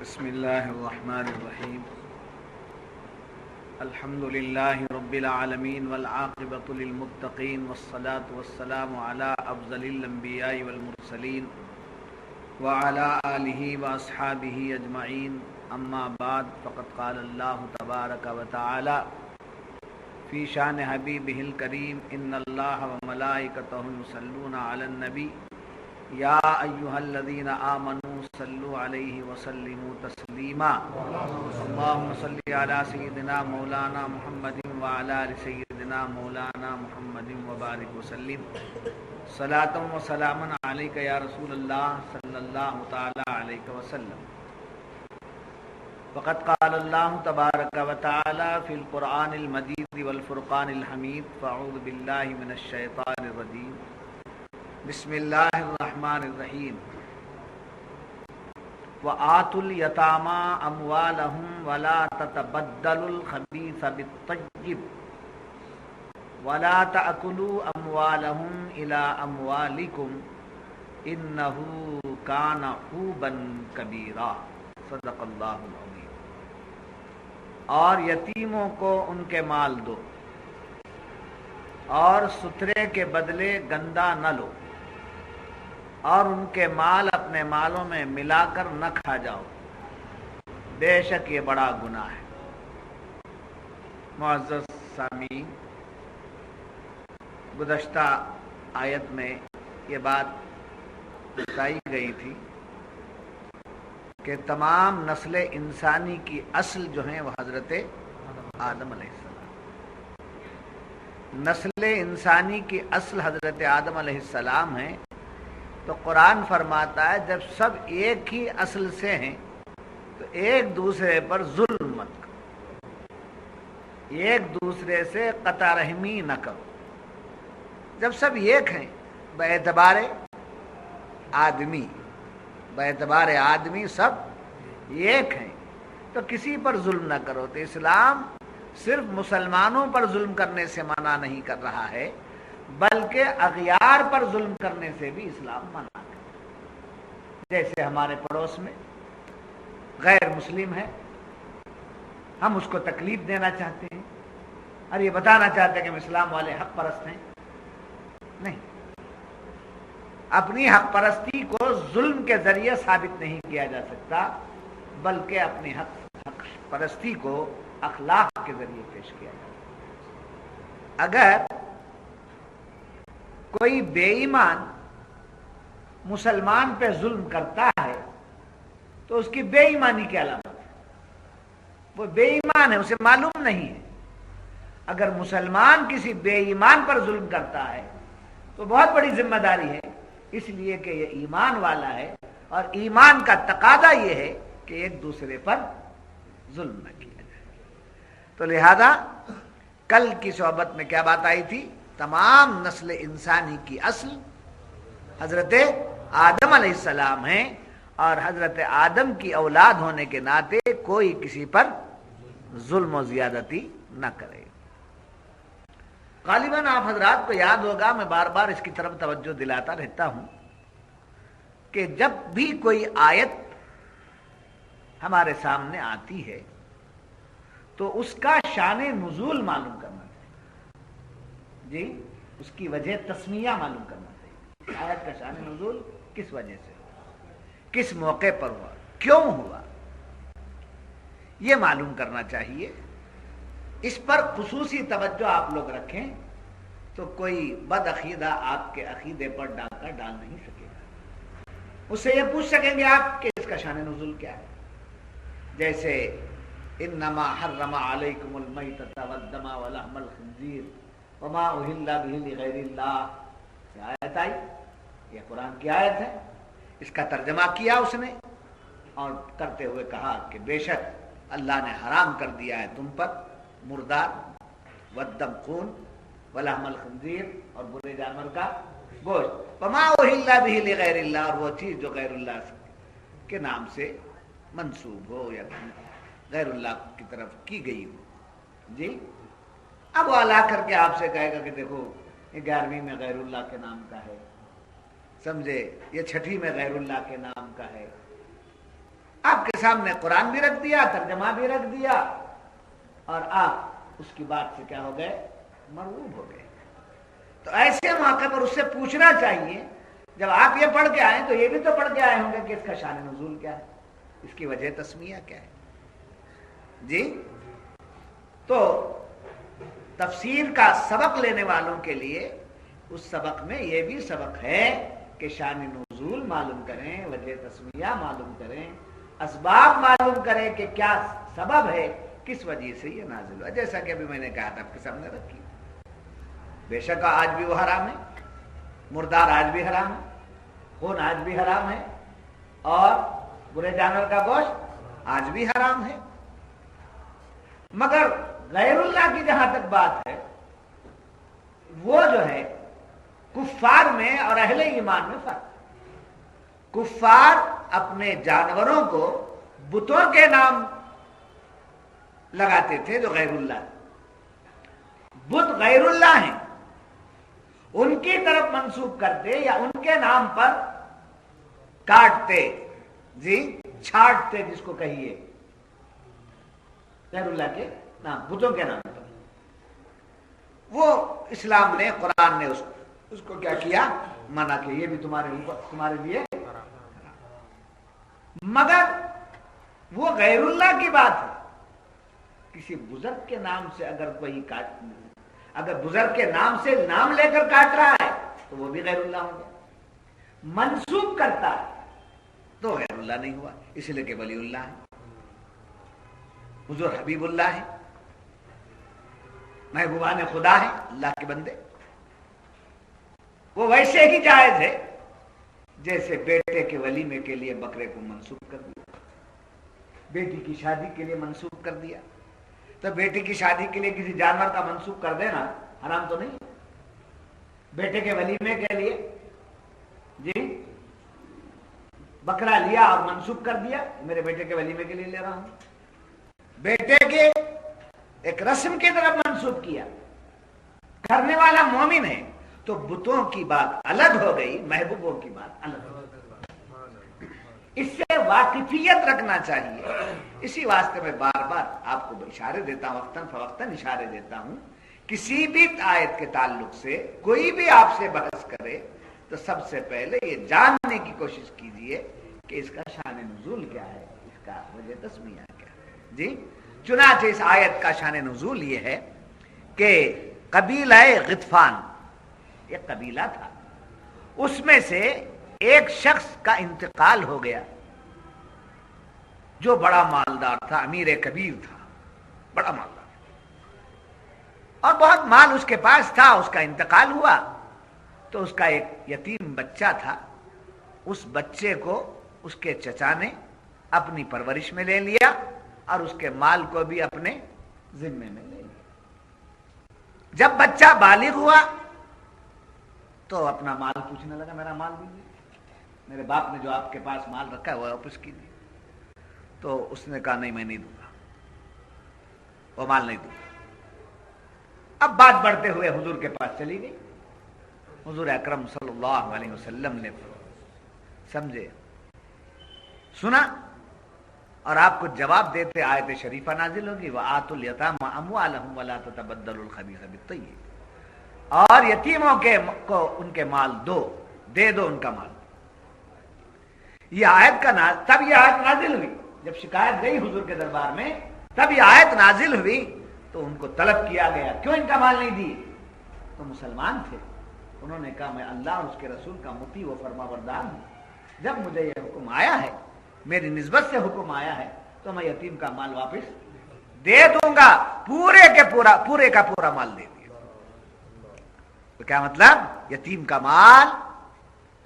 بسم اللہ الرحمن الرحیم الحمد للہ رب العالمین والعاقبۃ للمتقین والصلاة والسلام علی افضل الانبیاء والمرسلین وعلی آلہ واصحابہ اجمعین اما بعد فقد قال اللہ تبارک وتعالی فی شان حبیبہ الکریم ان اللہ وملائکتہ یصلون علی النبی یا ایھا الذین آمنوا صلوا علیہ وسلموا تسلیما اللہم صلی علی سیدنا مولانا محمد وعلی آل سیدنا مولانا محمد وبارک وسلم صلاۃ و سلاما علیک یا رسول اللہ صلی اللہ تعالی علیہ وسلم. وقد قال اللہ تبارک وتعالی فی القرآن المجید والفرقان الحمید فاعوذ باللہ من الشیطان الرجیم بسم اللہ الرحمن الرحیم وآتوا اليتامى أموالهم ولا تتبدلوا الخبيث بالطيب ولا تأكلوا أموالهم إلى أموالكم إنه كان حوبا كبيرا. صدق اللہ العظیم. اور یتیموں کو ان کے مال دو اور سترے کے بدلے گندا نہ لو اور ان کے مال اپنے مالوں میں ملا کر نہ کھا جاؤ، بے شک یہ بڑا گناہ ہے. معزز سامعین، گزشتہ آیت میں یہ بات بتائی گئی تھی کہ تمام نسل انسانی کی اصل جو ہیں وہ حضرت آدم علیہ السلام. نسل انسانی کی اصل حضرت آدم علیہ السلام ہیں. تو قرآن فرماتا ہے جب سب ایک ہی اصل سے ہیں تو ایک دوسرے پر ظلم مت کرو، ایک دوسرے سے قطع رحمی نہ کرو. جب سب ایک ہیں باعتبار آدمی سب ایک ہیں تو کسی پر ظلم نہ کرو. تو اسلام صرف مسلمانوں پر ظلم کرنے سے منع نہیں کر رہا ہے بلکہ اغیار پر ظلم کرنے سے بھی اسلام منع کرتا ہے. جیسے ہمارے پڑوس میں غیر مسلم ہے، ہم اس کو تکلیف دینا چاہتے ہیں اور یہ بتانا چاہتے ہیں کہ ہم اسلام والے حق پرست ہیں. نہیں، اپنی حق پرستی کو ظلم کے ذریعے ثابت نہیں کیا جا سکتا بلکہ اپنی حق پرستی کو اخلاق کے ذریعے پیش کیا جا سکتا. اگر کوئی بے ایمان مسلمان پہ ظلم کرتا ہے تو اس کی بے ایمانی کی علامت ہے. وہ بے ایمان ہے، اسے معلوم نہیں ہے. اگر مسلمان کسی بے ایمان پر ظلم کرتا ہے تو بہت بڑی ذمہ داری ہے، اس لیے کہ یہ ایمان والا ہے اور ایمان کا تقاضا یہ ہے کہ ایک دوسرے پر ظلم نہ کیا جائے. تو لہذا کل کی صحبت میں کیا بات آئی تھی؟ تمام نسل انسانی کی اصل حضرت آدم علیہ السلام ہیں اور حضرت آدم کی اولاد ہونے کے ناطے کوئی کسی پر ظلم و زیادتی نہ کرے. غالباً آپ حضرات کو یاد ہوگا، میں بار بار اس کی طرف توجہ دلاتا رہتا ہوں کہ جب بھی کوئی آیت ہمارے سامنے آتی ہے تو اس کا شان نزول معلوم کرنا جی، اس کی وجہ تسمیہ معلوم کرنا چاہیے. آیت کا شان نزول کس وجہ سے ہوا، کس موقع پر ہوا، کیوں ہوا، یہ معلوم کرنا چاہیے. اس پر خصوصی توجہ آپ لوگ رکھیں تو کوئی بد عقیدہ آپ کے عقیدے پر ڈاکہ ڈال نہیں سکے گا. اس سے یہ پوچھ سکیں گے آپ کہ اس کا شان نزول کیا ہے. جیسے انما حرم علیکم المیتۃ والدم ولحم الخنزیر وما اہل بہ لغیر اللہ. یہ آیت آئی، یہ قرآن کی آیت ہے. اس کا ترجمہ کیا اس نے اور کرتے ہوئے کہا کہ بے شک اللہ نے حرام کر دیا ہے تم پر مردار، والدم خون، ولحم الخنزیر اور برے جانور کا گوشت، وما اہل بہ لغیر اللہ اور وہ چیز جو غیر اللہ کے نام سے منسوب ہو یا غیر اللہ کی طرف کی گئی ہو. جی، اب وہ لا کر کے آپ سے کہے گا کہ دیکھو یہ 11ویں میں غیر اللہ کے نام کا ہے، سمجھے، یہ 6ٹھی میں غیر اللہ کے نام کا ہے. آپ کے سامنے قرآن بھی رکھ دیا، ترجمہ بھی رکھ دیا، اور آپ اس کی بات سے کیا ہو گئے؟ مرغوب ہو گئے۔ تو ایسے موقع پر اس سے پوچھنا چاہیے، جب آپ یہ پڑھ کے آئیں تو یہ بھی تو پڑھ کے آئے ہوں گے کہ اس کا شان نزول کیا ہے، اس کی وجہ تسمیہ کیا ہے۔ جی، تو تفسیر کا سبق لینے والوں کے لیے اس سبق میں یہ بھی سبق ہے کہ شان نزول معلوم کریں، وجہ تسمیہ معلوم کریں، اسباب معلوم کریں کہ کیا سبب ہے، کس وجہ سے یہ نازل ہوا۔ جیسا کہ ابھی میں نے کہا تھا، آپ کے سامنے رکھی، بے شک آج بھی وہ حرام ہے، مردار آج بھی حرام ہے، خون آج بھی حرام ہے، اور برے جانور کا گوشت آج بھی حرام ہے، مگر غیر اللہ کی جہاں تک بات ہے، وہ جو ہے کفار میں اور اہل ایمان میں فرق ہے۔ کفار اپنے جانوروں کو بتوں کے نام لگاتے تھے جو غیر اللہ، بت غیر اللہ ہیں، ان کی طرف منسوب کرتے یا ان کے نام پر کاٹتے، جی چھاٹتے، جس کو کہیے غیر اللہ کے نام، بتوں کے نام پر۔ وہ اسلام نے، قرآن نے اس کو کیا کیا؟ منع کہ یہ بھی تمہارے لیے، مگر وہ غیر اللہ کی بات ہے۔ کسی بزرگ کے نام سے اگر بزرگ کے نام سے نام لے کر کاٹ رہا ہے تو وہ بھی غیر اللہ ہو گیا، منسوب کرتا ہے تو غیر اللہ نہیں ہوا، اس لیے کہ ولی اللہ ہے، حضور حبیب اللہ ہے، محبوبان خدا ہے، اللہ کے بندے، وہ ویسے ہی جائز ہے جیسے بیٹے کے ولیمے کے لیے بکرے کو منسوب کر دیا، بیٹی کی شادی کے لیے منسوب کر دیا، تو بیٹی کی شادی کے لیے کسی جانور کا منسوب کر دینا حرام تو نہیں؟ بیٹے کے ولیمے کے لیے جی بکرا لیا اور منسوب کر دیا، میرے بیٹے کے ولیمے کے لیے لے رہا ہوں، بیٹے کے ایک رسم کی طرف منسوب کیا، کرنے والا مومن ہے، تو بتوں کی بات الگ ہو گئی، محبوبوں کی بات الگ ہو گئی۔ اس سے واقفیت رکھنا چاہیے۔ اسی واسطے میں بار بار آپ کو اشارے دیتا ہوں، وقتاً فوقتاً اشارے دیتا ہوں، کسی بھی آیت کے تعلق سے کوئی بھی آپ سے بحث کرے تو سب سے پہلے یہ جاننے کی کوشش کیجئے کہ اس کا شان نزول کیا ہے، اس کا وجہ تسمیہ کیا ہے۔ جی، چنانچہ اس آیت کا شان نزول یہ ہے کہ قبیلہ غطفان ایک قبیلہ تھا، اس میں سے ایک شخص کا انتقال ہو گیا جو بڑا مالدار تھا، امیر کبیر تھا، بڑا مالدار، اور بہت مال اس کے پاس تھا۔ اس کا انتقال ہوا تو اس کا ایک یتیم بچہ تھا، اس بچے کو اس کے چچا نے اپنی پرورش میں لے لیا اور اس کے مال کو بھی اپنے ذمے میں لے لیا۔ جب بچہ بالغ ہوا تو اپنا مال پوچھنے لگا، میرا مال دیجیے، میرے باپ نے جو آپ کے پاس مال رکھا ہے وہ واپس کیجیے۔ تو اس نے کہا نہیں، میں نہیں دوں گا، وہ مال نہیں دوں گا۔ اب بات بڑھتے ہوئے حضور کے پاس چلی گئی، حضور اکرم صلی اللہ علیہ وسلم نے سمجھے، سنا، اور آپ کو جواب دیتے آیت شریفہ نازل ہوگی، وَآتُوا الْيَتَامَىٰ أَمْوَالَهُمْ وَلَا تَتَبَدَّلُوا الْخَبِيثَ بِالطَّيِّبِ، اور یتیموں کو ان کے مال دے دو ان کا مال۔ یہ آیت کا تب یہ آیت نازل ہوئی جب شکایت گئی حضور کے دربار میں، تب یہ آیت نازل ہوئی تو ان کو طلب کیا گیا، کیوں ان کا مال نہیں دیے؟ تو مسلمان تھے، انہوں نے کہا میں اللہ اور اس کے رسول کا مطیع و فرما بردار ہوں، جب مجھے یہ حکم آیا ہے، میری نسبت سے حکم آیا ہے، تو میں یتیم کا مال واپس دے دوں گا، پورے کا پورا مال دے دیا۔ تو کیا مطلب؟ یتیم کا مال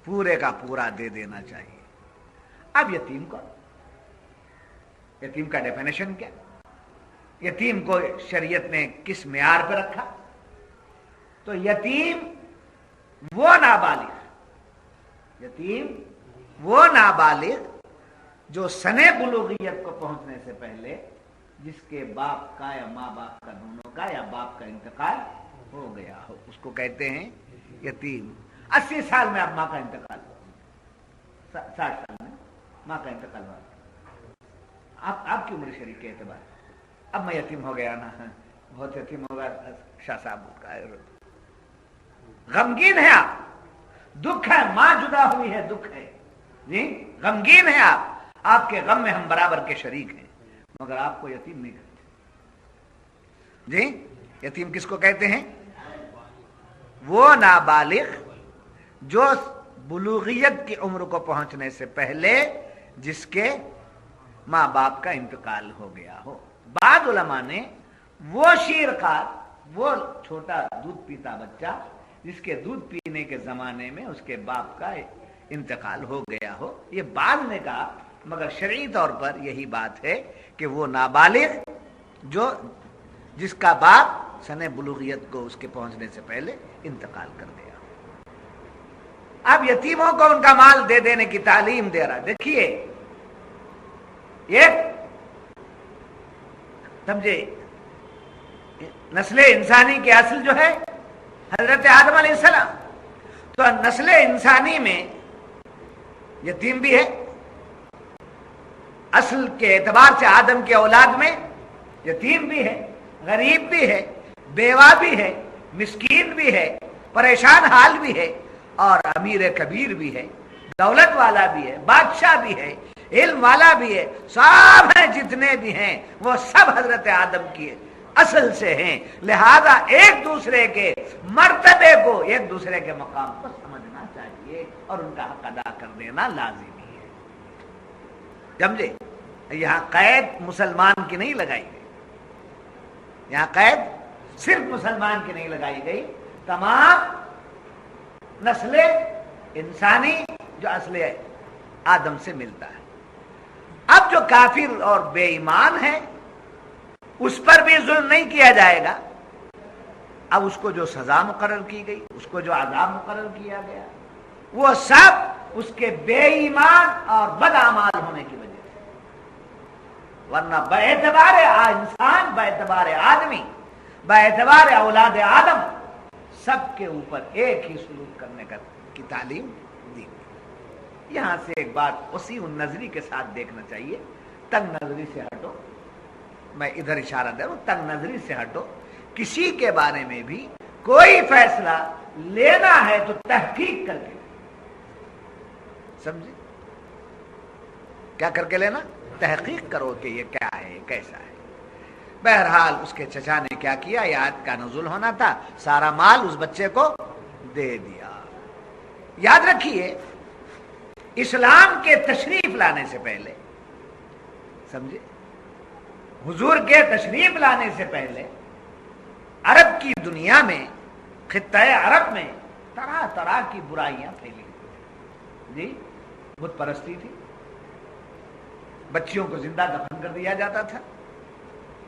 پورے کا پورا دے دینا چاہیے۔ اب یتیم کا ڈیفینیشن کیا؟ یتیم کو شریعت نے کس معیار پہ رکھا؟ تو یتیم وہ نابالغ جو سنے بلوغیت کو پہنچنے سے پہلے جس کے باپ کا یا ماں باپ کا دونوں کا یا باپ کا انتقال ہو گیا ہو، اس کو کہتے ہیں یتیم۔ 80 سال میں اب ماں کا انتقال ہوا، 60 سال میں ماں کا انتقال ہوا، آپ کی عمر شریف کے اعتبار اب میں یتیم ہو گیا نا, بہت یتیم ہوگا شاہ صاحب کا, غمگین ہے آپ, دکھ ہے, ماں جدا ہوئی ہے, دکھ ہے جی, غمگین ہے آپ کے غم میں ہم برابر کے شریک ہیں, مگر آپ کو یتیم نہیں کہتے جی. یتیم کس کو کہتے ہیں؟ وہ نابالغ جو بلوغیت کی عمر کو پہنچنے سے پہلے جس کے ماں باپ کا انتقال ہو گیا ہو. بعض علماء نے وہ شیرخوار, وہ چھوٹا دودھ پیتا بچہ جس کے دودھ پینے کے زمانے میں اس کے باپ کا انتقال ہو گیا ہو, یہ بعض نے کہا, مگر شرعی طور پر یہی بات ہے کہ وہ نابالغ جو جس کا باپ سن بلوغیت کو اس کے پہنچنے سے پہلے انتقال کر گیا. اب یتیموں کو ان کا مال دے دینے کی تعلیم دے رہا. دیکھیے ایک سمجھے نسل انسانی کی اصل جو ہے حضرت آدم علیہ السلام, تو نسل انسانی میں یتیم بھی ہے, اصل کے اعتبار سے آدم کے اولاد میں یتیم بھی ہے, غریب بھی ہے, بیوہ بھی ہے, مسکین بھی ہے, پریشان حال بھی ہے, اور امیر کبیر بھی ہے, دولت والا بھی ہے, بادشاہ بھی ہے, علم والا بھی ہے, سب ہیں جتنے بھی ہیں وہ سب حضرت آدم کی اصل سے ہیں. لہذا ایک دوسرے کے مرتبے کو, ایک دوسرے کے مقام کو سمجھنا چاہیے اور ان کا حق ادا کر دینا لازمی ہے. سمجھے؟ یہاں قید مسلمان کی نہیں لگائی گئی, یہاں قید صرف مسلمان کی نہیں لگائی گئی, تمام نسل انسانی جو اصل آدم سے ملتا ہے. اب جو کافر اور بے ایمان ہے اس پر بھی ظلم نہیں کیا جائے گا. اب اس کو جو سزا مقرر کی گئی, اس کو جو عذاب مقرر کیا گیا, وہ سب اس کے بے ایمان اور بد اعمال ہونے کی وجہ سے, ورنہ باعتبار انسان, باعتبار آدمی, باعتبار اولاد آدم سب کے اوپر ایک ہی سلوک کرنے کی تعلیم دی. یہاں سے ایک بات اسی نظری کے ساتھ دیکھنا چاہیے, تنگ نظری سے ہٹو, میں ادھر اشارہ دے رہا ہوں, تنگ نظری سے ہٹو. کسی کے بارے میں بھی کوئی فیصلہ لینا ہے تو تحقیق کر کے, سمجھے, کیا کر کے لینا؟ تحقیق کرو کہ یہ کیا ہے, کیسا ہے. بہرحال اس کے چچا نے کیا کیا, آیت کا نزول ہونا تھا, سارا مال اس بچے کو دے دیا. یاد رکھیے اسلام کے تشریف لانے سے پہلے, سمجھے, حضور کے تشریف لانے سے پہلے عرب کی دنیا میں, خطہ عرب میں طرح طرح کی برائیاں پھیلی جی. بت پرستی تھی, بچیوں کو زندہ دفن کر دیا جاتا تھا,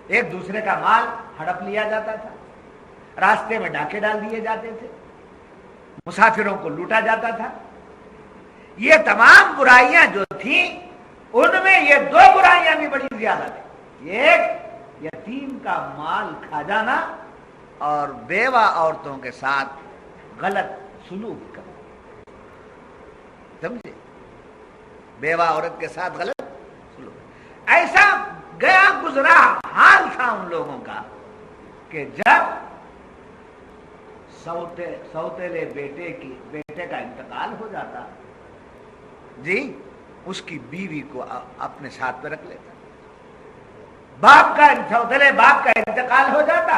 ایک دوسرے کا مال ہڑپ لیا جاتا تھا, راستے میں ڈاکے ڈال دیے جاتے تھے, مسافروں کو لوٹا جاتا تھا. یہ تمام برائیاں جو تھیں ان میں یہ دو برائیاں بھی بڑی زیادہ تھیں. ایک یتیم کا مال کھا جانا اور بیوہ عورتوں کے ساتھ غلط سلوک کرنا. سمجھے, بیوہ عورت کے ساتھ غلط سلوک. ایسا گیا گزرا حال تھا ان لوگوں کا کہ جب سوتیلے بیٹے کا انتقال ہو جاتا جی, اس کی بیوی کو اپنے ساتھ پہ رکھ لیتا. سوتیلے باپ کا انتقال ہو جاتا,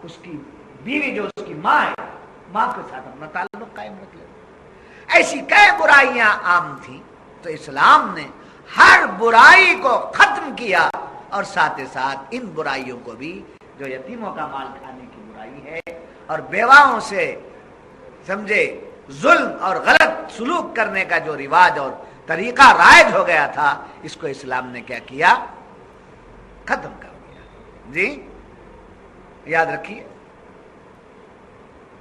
اس کی بیوی جو اس کی ماں ہے, ماں کے ساتھ اپنا تعلق قائم رکھ لیتا. ایسی کئی برائیاں عام تھیں, تو اسلام نے ہر برائی کو ختم کیا اور ساتھ ہی ساتھ ان برائیوں کو بھی, جو یتیموں کا مال کھانے کی برائی ہے اور بیواؤں سے سمجھے ظلم اور غلط سلوک کرنے کا جو رواج اور طریقہ رائج ہو گیا تھا, اس کو اسلام نے کیا کیا, ختم کر دیا جی. یاد رکھیے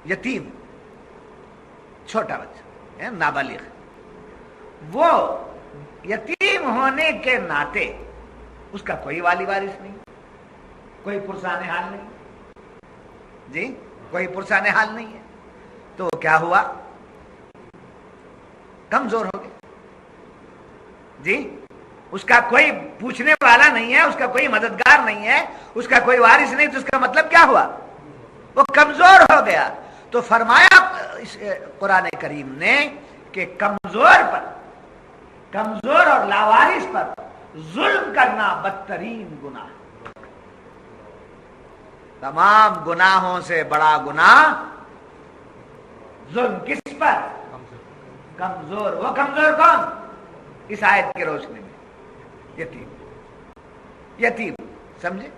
یتیم چھوٹا بچہ نابالغ, وہ یتیم ہونے کے ناطے اس کا کوئی والی وارث نہیں, کوئی پرسان حال نہیں جی, کوئی پرسان حال نہیں ہے. تو کیا ہوا, کمزور ہو گئے جی, اس کا کوئی پوچھنے والا نہیں ہے، اس کا کوئی مددگار نہیں ہے، اس کا کوئی وارث نہیں، تو اس کا مطلب کیا ہوا؟ وہ کمزور ہو گیا۔ تو فرمایا اس قرآن کریم نے کہ کمزور اور لاوارث پر ظلم کرنا بدترین گناہ، تمام گناہوں سے بڑا گناہ ظلم کس پر؟ کمزور۔ وہ کمزور کون؟ اس آیت کی روشنی میں یتیم سمجھے،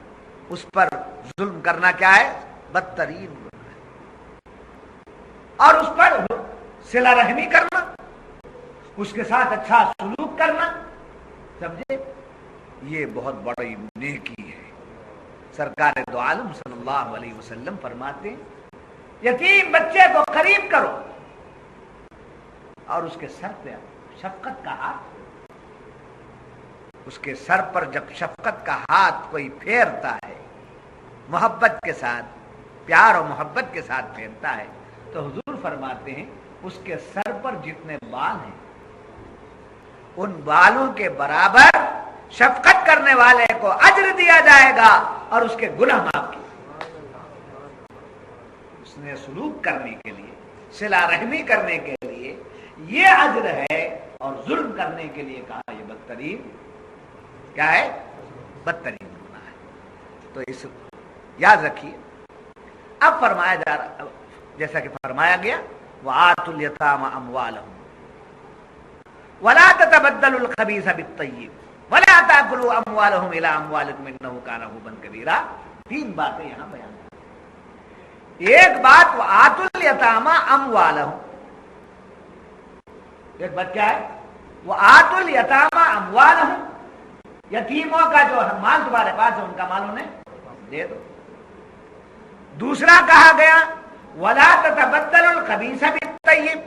اس پر ظلم کرنا کیا ہے؟ بدترین گناہ ہے۔ اور اس پر صلہ رحمی کرنا، اس کے ساتھ اچھا سلوک کرنا، سمجھے، یہ بہت بڑی نیکی ہے۔ سرکار دو عالم صلی اللہ علیہ وسلم فرماتے ہیں یتیم بچے کو قریب کرو اور اس کے سر پہ شفقت کا ہاتھ، اس کے سر پر جب شفقت کا ہاتھ کوئی پھیرتا ہے، محبت کے ساتھ، پیار اور محبت کے ساتھ پھیرتا ہے، تو حضور فرماتے ہیں اس کے سر پر جتنے بال ہیں ان بالوں کے برابر شفقت کرنے والے کو اجر دیا جائے گا اور اس کے گناہ معاف کیے۔ اس نے سلوک کرنے کے لیے، صلہ رحمی کرنے کے لیے یہ اجر ہے، اور ظلم کرنے کے لیے کہا یہ بدترین کیا ہے؟ بدترین گناہ ہے۔ تو اس یاد رکھیے۔ اب فرمایا جا رہا، جیسا کہ فرمایا گیا وَآتُوا الْيَتَامَ أَمْوَالَهُمْ وَلَا تَتَبَدَّلُوا الْخَبِيثَ بِالطَّيِّبِ وَلَا تَأْكُلُوا أَمْوَالَهُمْ إِلَىٰ أَمْوَالِكُمْ إِنَّهُ كَانَ حُوبًا كَبِيرًا۔ تین باتیں یہاں بیان ہیں۔ ایک بات وَآتُوا الْيَتَامَ أَمْوَالَهُمْ، ایک بات کیا ہے؟ وَآتُوا الْيَتَامَ أَمْوَالَهُمْ، یتیموں کا جو مال تمہارے پاس ہے ان کا مال انہیں دے دو۔ دوسرا کہا گیا وَلَا تَتَبَدَّلُوا الْخَبِيثَ بِالطَّيِّبِ،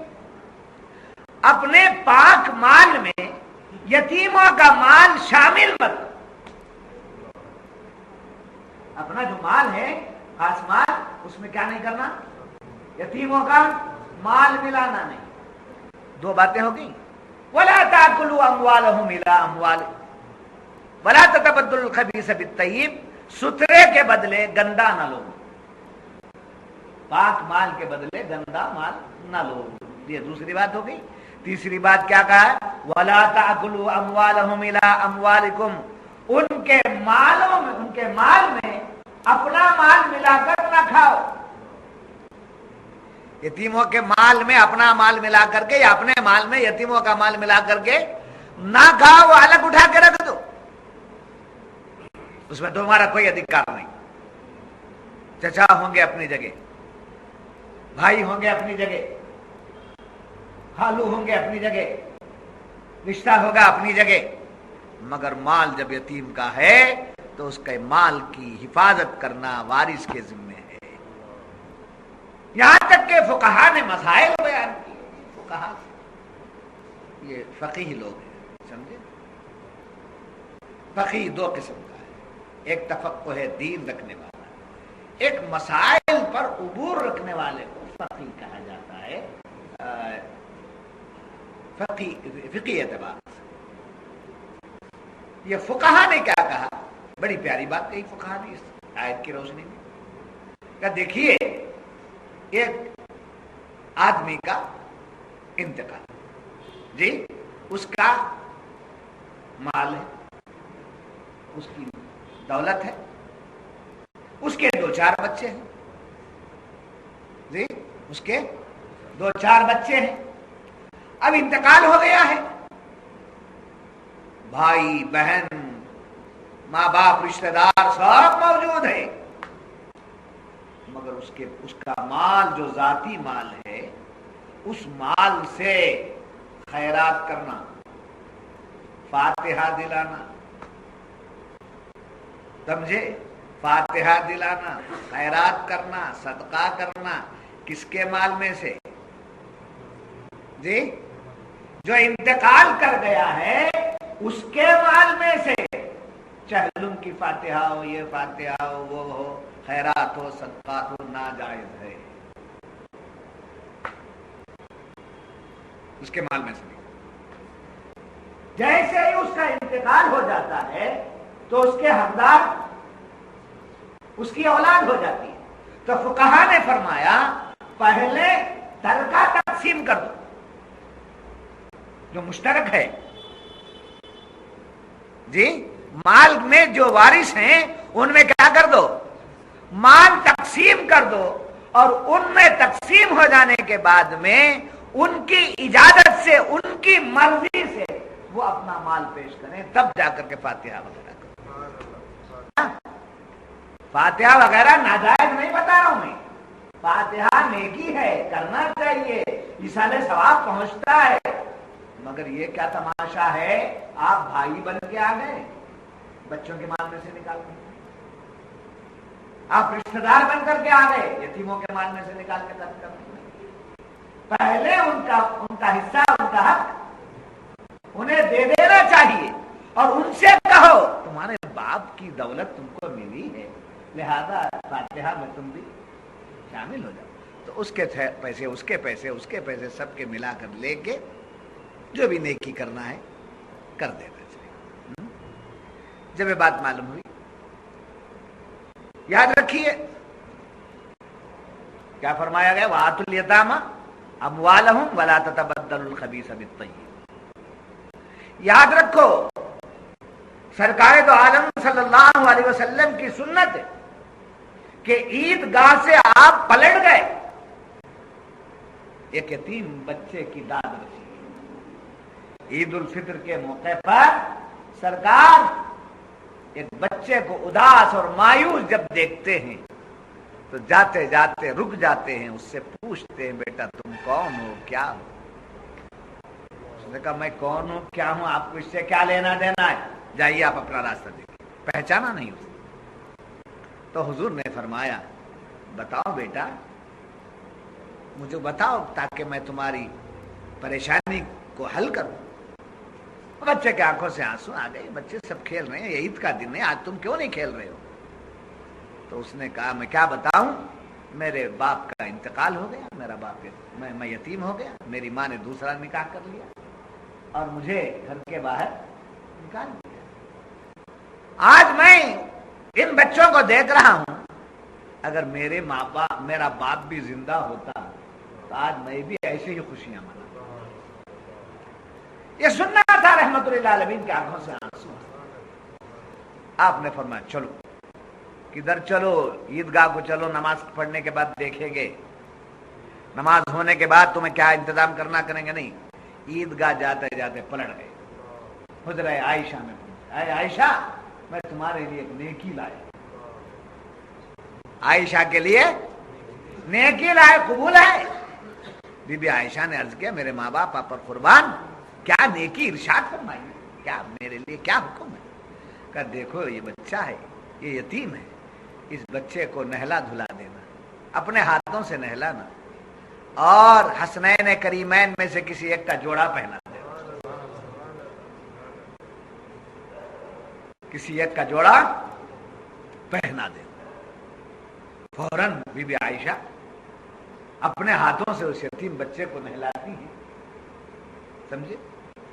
اپنے پاک مال میں یتیموں کا مال شامل مت، اپنا جو مال ہے خاص مال اس میں کیا نہیں کرنا؟ یتیموں کا مال ملانا نہیں۔ دو باتیں ہو گئی۔ وَلَا تَأْكُلُوا أَمْوَالَهُمْ إِلَىٰ أَمْوَالِكُمْ وَلَا تَتَبَدَّلُوا الْخَبِيثَ بِالطَّيِّبِ، ستھرے کے بدلے گندا نہ لو، پاک مال کے بدلے گندا مال نہ لو۔ یہ دوسری بات ہو گئی۔ تیسری بات کیا کہا ہے؟ وَلَا تَأْكُلُوا أَمْوَالَهُمْ إِلَىٰ أَمْوَالِكُمْ، ان کے مالوں میں، ان کے مال میں اپنا مال ملا کر نہ کھاؤ۔ یتیموں کے مال میں اپنا مال ملا کر کے یا اپنے مال میں یتیموں کا مال ملا کر کے نہ کھاؤ، وہ الگ اٹھا کے رکھ دو، اس میں تمہارا کوئی ادھیکار نہیں۔ چچا ہوں گے اپنی جگہ، بھائی ہوں گے اپنی جگہ، خالو ہوں گے اپنی جگہ، رشتہ ہوگا اپنی جگہ، مگر مال جب یتیم کا ہے تو اس کے مال کی حفاظت کرنا وارث کے ذمہ ہے۔ یہاں تک کہ فقہا نے مسائل بیان کیے۔ فقہا یہ فقیہ لوگ ہیں، سمجھے؟ فقیہ دو قسم کا ہے، ایک تفقہ دین رکھنے والا، ایک مسائل پر عبور رکھنے والے کو فقیہ کہا جاتا ہے، فقی اعتبار سے۔ یہ فقہا نے کیا کہا؟ بڑی پیاری بات کہی فقہا نے اس آیت کی روشنی میں کہ دیکھیے ایک آدمی کا انتقال، جی، اس کا مال ہے، اس کی دولت ہے، اس کے دو چار بچے ہیں، جی، اس کے دو چار بچے ہیں، اب انتقال ہو گیا ہے، بھائی بہن ماں باپ رشتہ دار سب موجود ہیں، مگر اس کا مال جو ذاتی مال ہے، اس مال سے خیرات کرنا، فاتحہ دلانا، سمجھے؟ فاتحہ دلانا، خیرات کرنا، صدقہ کرنا، کس کے مال میں سے؟ جی، جو انتقال کر گیا ہے اس کے مال میں سے، چاہے علم کی فاتحہ ہو، یہ فاتحہ ہو، وہ ہو، خیرات ہو، صدقات ہو، ناجائز ہے، اس کے مال میں سے نہیں۔ جیسے ہی اس کا انتقال ہو جاتا ہے تو اس کے حقدار اس کی اولاد ہو جاتی ہے. تو فقہا نے فرمایا پہلے ترکہ تقسیم کر دو جو مشترک ہے. جی مال میں جو وارث ہیں ان میں کیا کر دو, مال تقسیم کر دو, اور ان میں تقسیم ہو جانے کے بعد میں ان کی اجازت سے, ان کی مرضی سے وہ اپنا مال پیش کریں, تب جا کر کے فاتحہ وغیرہ کریں. فاتحہ وغیرہ ناجائز نہیں بتا رہا ہوں میں, فاتحہ نیکی ہے, کرنا چاہیے, ایصال ثواب پہنچتا ہے. مگر یہ کیا تماشا ہے, آپ بھائی بن کے آ گئے بچوں کے مال میں سے نکال کے, آپ رشتہ دار بن کر کے آ گئے یتیموں کے مال میں سے نکال کے خرچ کر دیں. پہلے ان کا حصہ, ان کا حق انہیں دے دینا چاہیے, اور ان سے کہو تمہارے باپ کی دولت تم کو ملی ہے, لہذا فاتحہ میں تم بھی شامل ہو جاؤ. تو اس کے پیسے, اس کے پیسے, اس کے پیسے سب کے ملا کر لے کے جو بھی نیکی کرنا ہے کر دینا چاہیے. جب یہ بات معلوم ہوئی, یاد رکھیے کیا فرمایا گیا, وَآتُوا الْيَتَامَىٰ أَمْوَالَهُمْ وَلَا تَتَبَدَّلُوا الْخَبِيثَ بِالطَّيِّبِ. یاد رکھو سرکار دو عالم صلی اللہ علیہ وسلم کی سنت ہے کہ عید گاہ سے آپ پلٹ گئے, ایک یتیم بچے کی داد رسی. عید الفطر کے موقع پر سرکار ایک بچے کو اداس اور مایوس جب دیکھتے ہیں تو جاتے جاتے رک جاتے ہیں, اس سے پوچھتے ہیں بیٹا تم کون ہو, کیا ہو؟ اس نے کہا میں کون ہوں, کیا ہوں, آپ کو اس سے کیا لینا دینا ہے, جائیے آپ اپنا راستہ دیکھیے. پہچانا نہیں اسے. تو حضور نے فرمایا بتاؤ بیٹا, مجھے بتاؤ تاکہ میں تمہاری پریشانی کو حل کروں. بچے کے آنکھوں سے آنسو آ گئے, بچے سب کھیل رہے ہیں, یہ عید کا دن ہے, آج تم کیوں نہیں کھیل رہے ہو؟ تو اس نے کہا میں کیا بتاؤں, میرے باپ کا انتقال ہو گیا, میرا باپ میں یتیم ہو گیا, میری ماں نے دوسرا نکاح کر لیا اور مجھے گھر کے باہر نکال دیا. آج میں ان بچوں کو دیکھ رہا ہوں, اگر میرا باپ بھی زندہ ہوتا تو آج میں بھی ایسے ہی خوشیاں مناتا. یہ سننا تھا رحمت للعالمین کی آنکھوں سے آنسو. آپ نے فرمایا چلو, کدھر چلو, عیدگاہ کو چلو, نماز پڑھنے کے بعد دیکھیں گے, نماز ہونے کے بعد تمہیں کیا انتظام کرنا کریں گے. نہیں, عیدگاہ جاتے جاتے پلٹ گئے, حجرہ عائشہ میں پہنچے. اے عائشہ میں تمہارے لیے ایک نیکی لایا. عائشہ کے لیے نیکی لائے, قبول ہے. بی بی عائشہ نے عرض کیا میرے ماں باپ آپ پر قربان, کیا نیکی ارشاد فرمائیے, کیا میرے لیے کیا حکم ہے؟ کہ دیکھو یہ بچہ ہے, یہ یتیم ہے, اس بچے کو نہلا دھلا دینا, اپنے ہاتھوں سے نہلانا, اور حسنین کریمین میں سے کسی ایک کا جوڑا پہنا دینا, کسی ایک کا جوڑا پہنا دینا. فوراً بی بی عائشہ اپنے ہاتھوں سے اس یتیم بچے کو نہلاتی ہیں, سمجھے,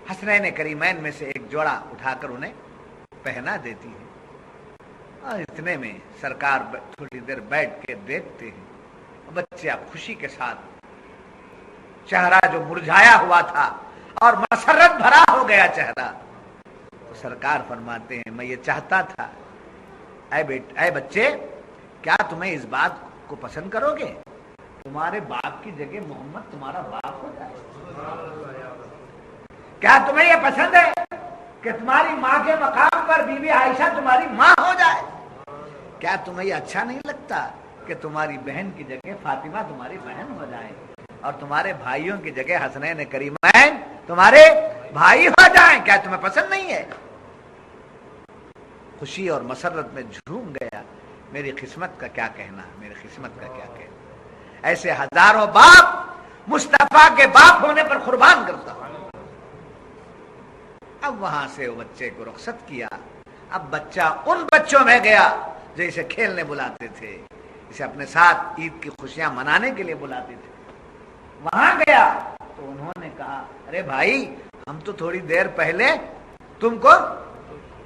حسنین کریمین میں سے ایک جوڑا اٹھا کر انہیں پہنا دیتی ہے. اور اتنے میں سرکار تھوڑی دیر بیٹھ کے دیکھتے ہیں, بچے اب خوشی کے ساتھ, چہرہ جو مرجھایا ہوا تھا اور مسرت بھرا ہو گیا چہرہ, تو سرکار فرماتے ہیں میں یہ چاہتا تھا اے بچے, کیا تمہیں اس بات کو پسند کرو گے تمہارے باپ کی جگہ محمد تمہارا باپ ہو جائے؟ کیا تمہیں یہ پسند ہے کہ تمہاری ماں کے مقام پر بی بی عائشہ تمہاری ماں ہو جائے؟ کیا تمہیں یہ اچھا نہیں لگتا کہ تمہاری بہن کی جگہ فاطمہ تمہاری بہن ہو جائے, اور تمہارے بھائیوں کی جگہ حسنین کریمین تمہارے بھائی ہو جائیں؟ کیا تمہیں پسند نہیں ہے؟ خوشی اور مسرت میں جھوم گیا. میری قسمت کا کیا کہنا, میری قسمت کا کیا کہنا. ایسے ہزاروں باپ مصطفیٰ کے باپ ہونے پر قربان کرتا ہوں. اب وہاں سے وہ بچے کو رخصت کیا. اب بچہ ان بچوں میں گیا جو اسے کھیلنے بلاتے تھے, اسے اپنے ساتھ عید کی خوشیاں منانے کے لیے بلاتے تھے. وہاں گیا تو انہوں نے کہا ارے بھائی, ہم تو تھوڑی دیر پہلے تم کو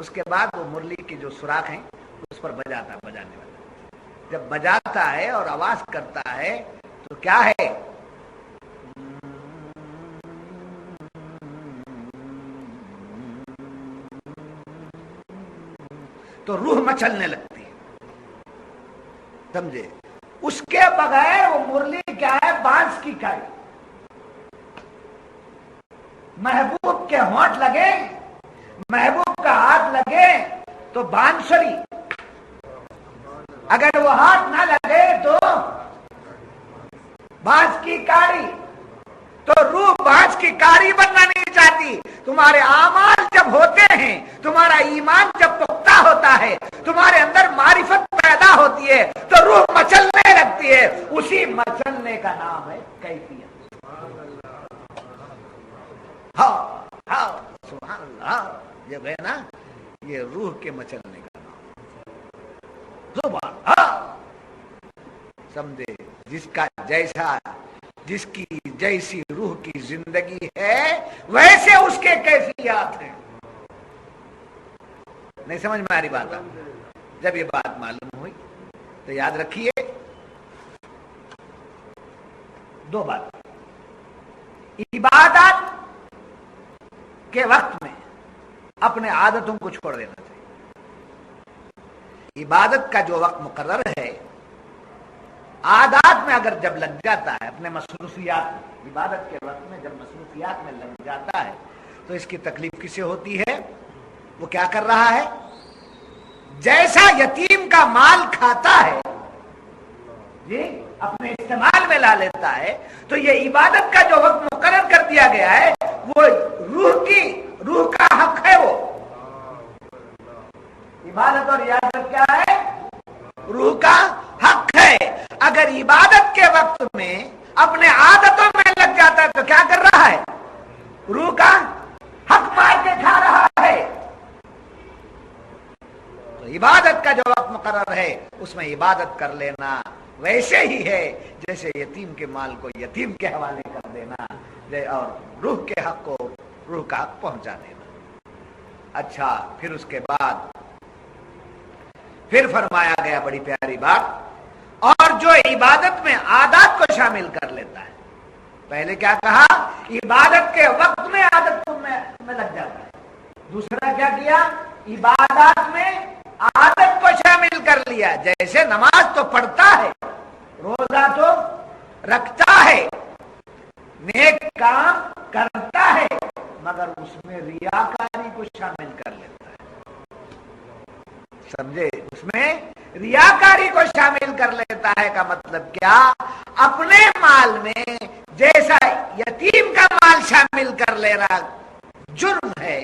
اس کے بعد وہ مرلی کی جو سوراخ ہیں اس پر بجانے والا. جب بجاتا ہے اور آواز کرتا ہے تو کیا ہے؟ تو روح مچلنے لگتی ہے. سمجھے؟ اس کے بغیر وہ مرلی کیا ہے؟ بانس کی کائی. محبوب کے ہونٹ لگے، محبوب کا ہاتھ لگے تو بانسری، اگر وہ ہاتھ نہ لگے تو بانس کی کاڑی. تو روح بانس کی کاڑی بننا نہیں چاہتی. تمہارے اعمال جب ہوتے ہیں، تمہارا ایمان جب پختہ ہوتا ہے، تمہارے اندر معرفت پیدا ہوتی ہے تو روح مچلنے لگتی ہے. اسی مچلنے کا نام ہے کیفیت. ہاں ہاں سبحان اللہ. جب ہے نا یہ روح کے مچلنے کا نام سبحان اللہ. سمجھے؟ جس کا جیسا، جس کی جیسی روح کی زندگی ہے ویسے اس کے کیفیات ہیں. نہیں سمجھ میں آ رہی بات؟ جب یہ بات معلوم ہوئی تو یاد رکھیے دو بات. عبادت کے وقت میں اپنے عادتوں کو چھوڑ دینا چاہیے. عبادت کا جو وقت مقرر ہے، عادات میں اگر جب لگ جاتا ہے، اپنے مصروفیات میں، عبادت کے وقت میں جب مصروفیات میں لگ جاتا ہے تو اس کی تکلیف کسے ہوتی ہے؟ وہ کیا کر رہا ہے؟ جیسا یتیم کا مال کھاتا ہے، جی اپنے استعمال میں لا لیتا ہے، تو یہ عبادت کا جو وقت مقرر کر دیا گیا ہے وہ روح کا حق ہے. وہ عبادت اور ریاضت کیا ہے؟ روح کا حق ہے. اگر عبادت کے وقت میں اپنے عادتوں میں لگ جاتا ہے تو کیا کر رہا ہے؟ روح کا حق مار کے کھا رہا ہے. تو عبادت کا جو وقت مقرر ہے اس میں عبادت کر لینا ویسے ہی ہے جیسے یتیم کے مال کو یتیم کے حوالے کر دینا اور روح کے حق کو روح کا حق پہنچا دینا. اچھا، پھر اس کے بعد پھر فرمایا گیا بڑی پیاری بات، اور جو عبادت میں عادات کو شامل کر لیتا ہے. پہلے کیا کہا؟ عبادت کے وقت میں عادت میں لگ جاتا ہے. دوسرا کیا کیا؟ عبادات میں عادت کو شامل کر لیا. جیسے نماز تو پڑھتا ہے، روزہ تو رکھتا ہے، نیک کام کرتا ہے، مگر اس میں ریاکاری کو شامل کر لیتا ہے. سمجھے؟ اس میں ریاکاری کو شامل کر لیتا ہے کا مطلب کیا؟ اپنے مال میں جیسا یتیم کا مال شامل کر لینا جرم ہے،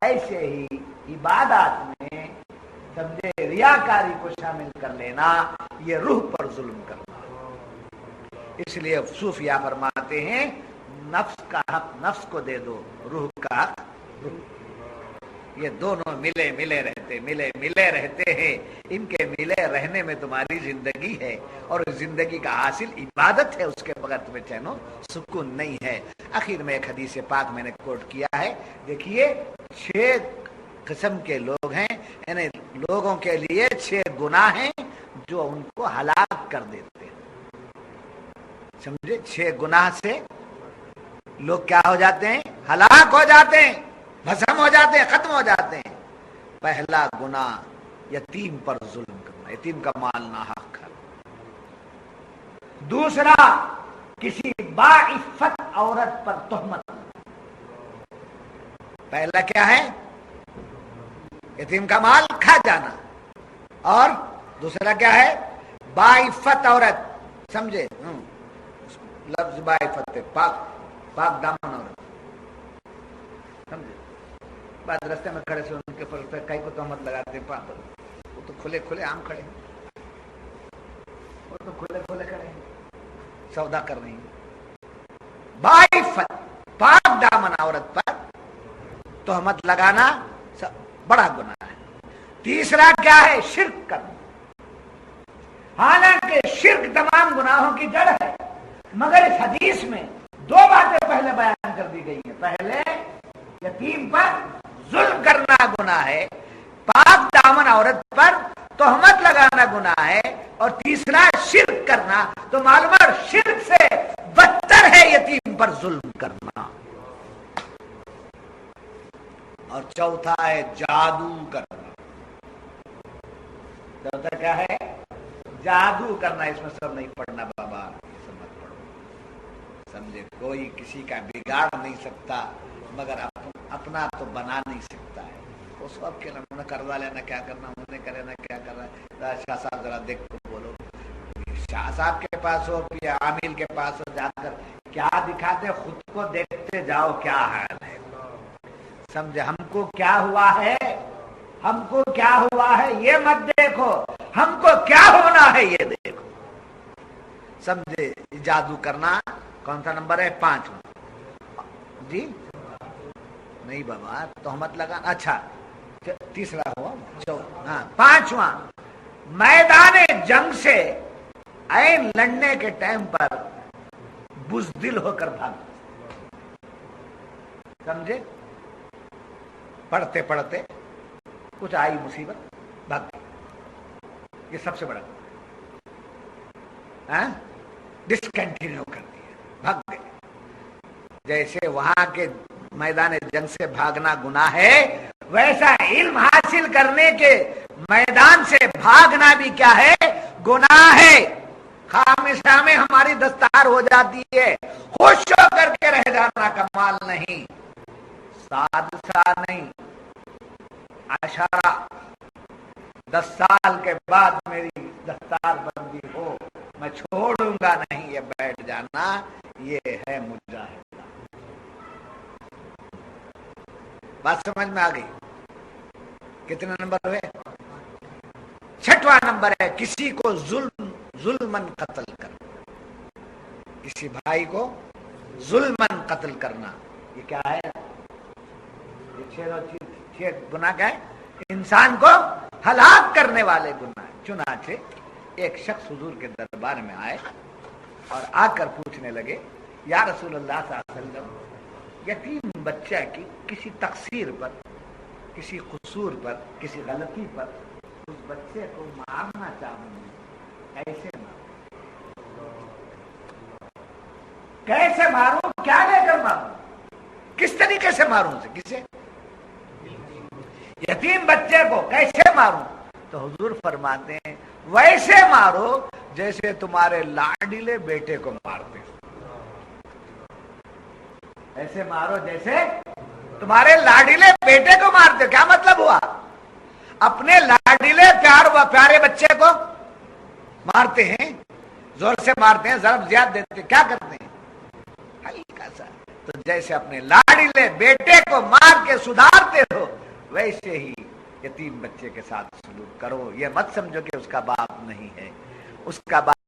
ایسے ہی عبادات میں سمجھے ریاکاری کو شامل کر لینا یہ روح پر ظلم کرنا. اس لیے صوفیہ فرماتے ہیں نفس کا حق نفس کو دے دو، روح کا حق روح. یہ دونوں ملے رہتے ہیں. ان کے ملے رہنے میں تمہاری زندگی ہے اور زندگی کا حاصل عبادت ہے. اس کے بغیر تمہیں چین و سکون نہیں ہے. آخر میں ایک حدیث پاک میں نے کوٹ کیا ہے. دیکھیے 6 قسم کے لوگ ہیں، یعنی لوگوں کے لیے 6 گناہ ہیں جو ان کو ہلاک کر دیتے ہیں. سمجھے؟ 6 گناہ سے لوگ کیا ہو جاتے ہیں؟ ہلاک ہو جاتے ہیں، بھسم ہو جاتے ہیں، ختم ہو جاتے ہیں. پہلا گناہ یتیم پر ظلم کرنا، یتیم کا مال ناحق کھانا. دوسرا کسی باعفت عورت پر تہمت. پہلا کیا ہے؟ یتیم کا مال کھا جانا. اور دوسرا کیا ہے؟ باعفت عورت. سمجھے؟ لفظ باعفت پاک دامن عورت. سمجھے؟ بعد رستے میں کھڑے سے ان کے پر کئی کو تہمت لگاتے ہیں. وہ تو کھلے عام کھڑے ہیں، وہ تو کھلے کھڑے ہیں، سودا کر رہی ہیں. باعفت پاک دامن عورت پر تہمت لگانا بڑا گناہ ہے. تیسرا کیا ہے؟ شرک کرنا. حالانکہ شرک تمام گناہوں کی جڑ ہے، مگر اس حدیث میں 2 باتیں پہلے بیان کر دی گئی ہیں. پہلے یتیم پر ظلم کرنا گناہ ہے، کرنا عورت پر، تہمت لگانا گناہ ہے، اور تیسرا شرک کرنا، تو معلوم ہے شرک سے بدتر ہے یتیم پر ظلم کرنا، اور چوتھا ہے جادو کرنا۔ چوتھا کیا ہے؟ جادو کرنا۔ اس میں سب نہیں پڑھنا بابا، یہ سب مت پڑھو، سمجھے؟ کوئی کسی کا بگاڑ نہیں سکتا مگر اپنا تو بنا نہیں سکتا ہے۔ اس وقت کے نمونہ قرضہ لینا کیا کرنا، انہیں کرنا کیا کر رہا ہے، شاہ صاحب ذرا دیکھ کو بولو، شاہ صاحب کے پاس ہو یا عامل کے پاس ہو، جا کر کیا دکھاتے، خود کو دیکھتے جاؤ کیا حال ہے، سمجھے؟ ہم کو کیا ہوا ہے، ہم کو کیا ہوا ہے یہ مت دیکھو، ہم کو کیا ہونا ہے یہ دیکھو، سمجھے؟ جادو کرنا کون سا نمبر ہے؟ 5 جی نہیں بابا، تہمت لگانا، اچھا تیسرا ہوا، ہاں 5واں میدان جنگ سے عین لڑنے کے ٹائم پر بزدل ہو کر بھاگ، سمجھے؟ پڑھتے پڑھتے کچھ آئی مصیبت، بھاگ گئی، یہ سب سے بڑا ڈسکنٹینیو کر دیا، بھاگ گئے۔ جیسے وہاں کے میدان جنگ سے بھاگنا گناہ ہے، ویسا علم حاصل کرنے کے میدان سے بھاگنا بھی کیا ہے؟ گناہ ہے۔ خامشہ میں ہماری دستار ہو جاتی ہے، خوش ہو کر کے رہ جانا کمال نہیں، سادسہ نہیں، اشارہ 10 سال کے بعد میری دستار بندی ہو، میں چھوڑوں گا نہیں، یہ بیٹھ جانا، یہ ہے مجاہدہ۔ بات سمجھ میں آ گئی؟ کتنے نمبر ہوئے؟ 6واں نمبر ہے کسی کو ظلمن قتل کرنا، کسی بھائی کو ظلمن قتل کرنا، یہ کیا ہے؟ یہ 6 گناہ کیا ہے؟ انسان کو ہلاک کرنے والے گناہ۔ چنانچہ ایک شخص حضور کے دربار میں آئے اور آ کر پوچھنے لگے، یا رسول اللہ صلی اللہ علیہ وسلم، یتیم بچہ کی کسی تقصیر پر، کسی قصور پر، کسی غلطی پر اس بچے کو مارنا چاہوں گی، کیسے ماروں؟ کیسے ماروں؟ کیا لے کر ماروں؟ کس طریقے سے ماروں؟ سے کسے؟ یتیم بچے کو کیسے ماروں؟ تو حضور فرماتے ہیں ویسے مارو جیسے تمہارے لاڈلے بیٹے کو مارتے ہو، ایسے مارو جیسے تمہارے لاڈلے بیٹے کو مارتے ہو۔ کیا مطلب ہوا؟ اپنے لاڈلے پیارے بچے کو مارتے ہیں، زور سے مارتے ہیں، ضرب زیادہ دیتے ہیں، کیا کرتے ہیں؟ ہلکا سا۔ تو جیسے اپنے لاڈلے بیٹے کو مار کے سدھارتے ہو، ویسے ہی یتیم بچے کے ساتھ سلوک کرو۔ یہ مت سمجھو کہ اس کا باپ نہیں ہے، اس کا باپ